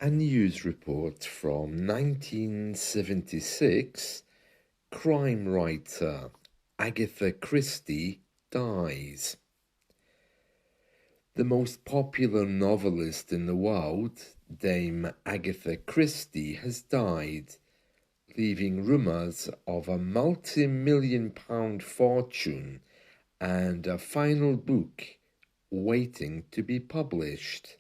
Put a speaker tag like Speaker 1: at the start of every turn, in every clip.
Speaker 1: A news report from 1976, crime writer Agatha Christie dies. The most popular novelist in the world, Dame Agatha Christie, has died, leaving rumours of a multi-million-pound fortune and a final book waiting to be published.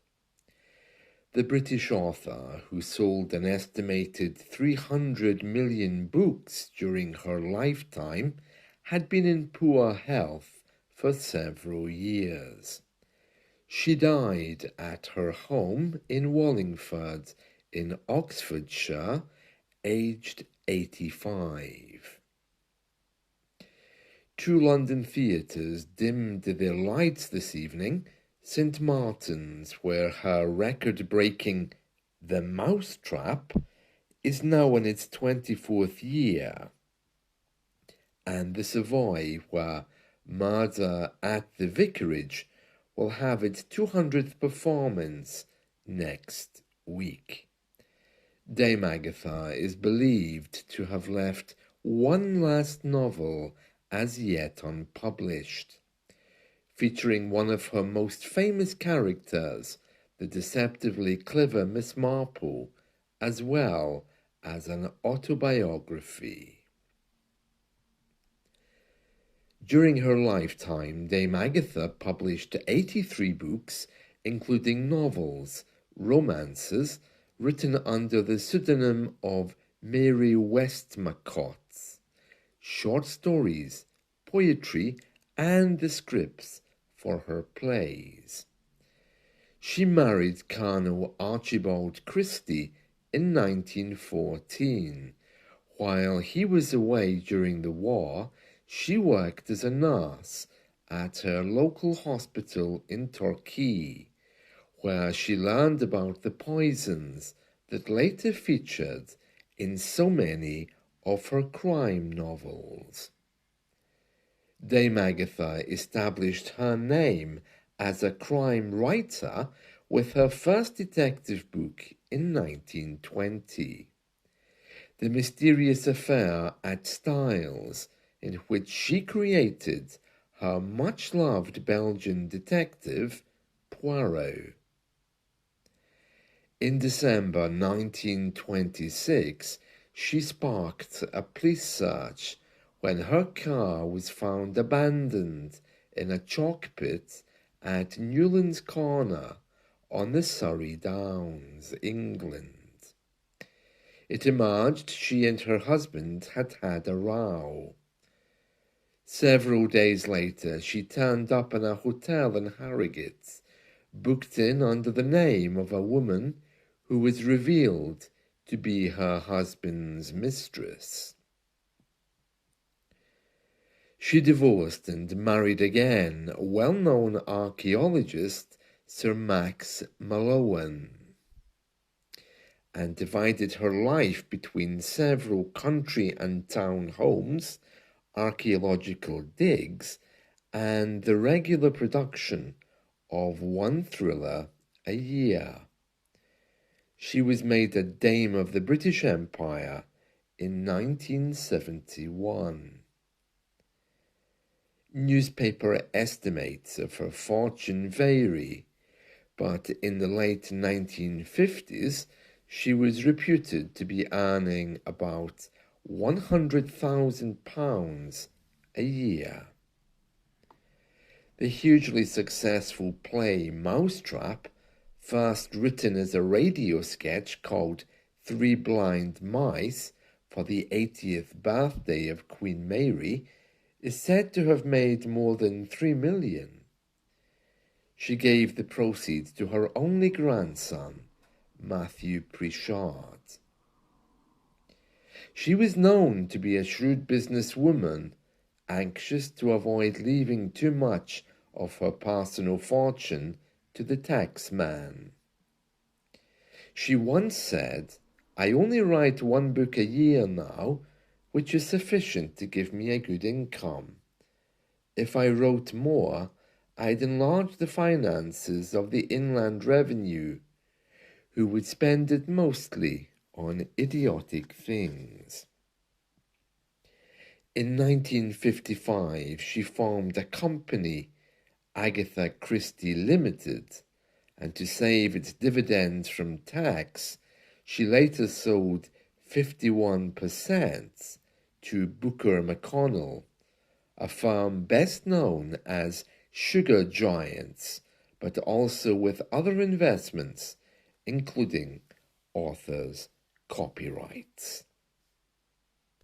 Speaker 1: The British author, who sold an estimated 300 million books during her lifetime, had been in poor health for several years. She died at her home in Wallingford in Oxfordshire, aged 85. Two London theatres dimmed their lights this evening. St. Martin's, where her record-breaking The Mousetrap is now in its 24th year, and the Savoy, where Murder at the Vicarage will have its 200th performance next week. Dame Agatha is believed to have left one last novel as yet unpublished, featuring one of her most famous characters, the deceptively clever Miss Marple, as well as an autobiography. During her lifetime, Dame Agatha published 83 books, including novels, romances, written under the pseudonym of Mary Westmacott, short stories, poetry, and the scripts for her plays. She married Colonel Archibald Christie in 1914. While he was away during the war, she worked as a nurse at her local hospital in Torquay, where she learned about the poisons that later featured in so many of her crime novels. Dame Agatha established her name as a crime writer with her first detective book in 1920. The Mysterious Affair at Styles, in which she created her much-loved Belgian detective, Poirot. In December 1926, she sparked a police search when her car was found abandoned in a chalk pit at Newlands Corner on the Surrey Downs, England. It emerged she and her husband had had a row. Several days later, she turned up in a hotel in Harrogate, booked in under the name of a woman who was revealed to be her husband's mistress. She divorced and married again well-known archaeologist Sir Max Mallowan, and divided her life between several country and town homes, archaeological digs, and the regular production of one thriller a year. She was made a Dame of the British Empire in 1971. Newspaper estimates of her fortune vary, but in the late 1950s, she was reputed to be earning about £100,000 a year. The hugely successful play Mousetrap, first written as a radio sketch called Three Blind Mice for the 80th birthday of Queen Mary, is said to have made more than £3 million. She gave the proceeds to her only grandson, Matthew Prichard. She was known to be a shrewd businesswoman, anxious to avoid leaving too much of her personal fortune to the taxman. She once said, "I only write one book a year now, which is sufficient to give me a good income. If I wrote more, I'd enlarge the finances of the Inland Revenue, who would spend it mostly on idiotic things. In 1955, she formed a company, Agatha Christie Limited, and to save its dividends from tax, she later sold 51% to Booker McConnell, a firm best known as Sugar Giants, but also with other investments, including authors' copyrights.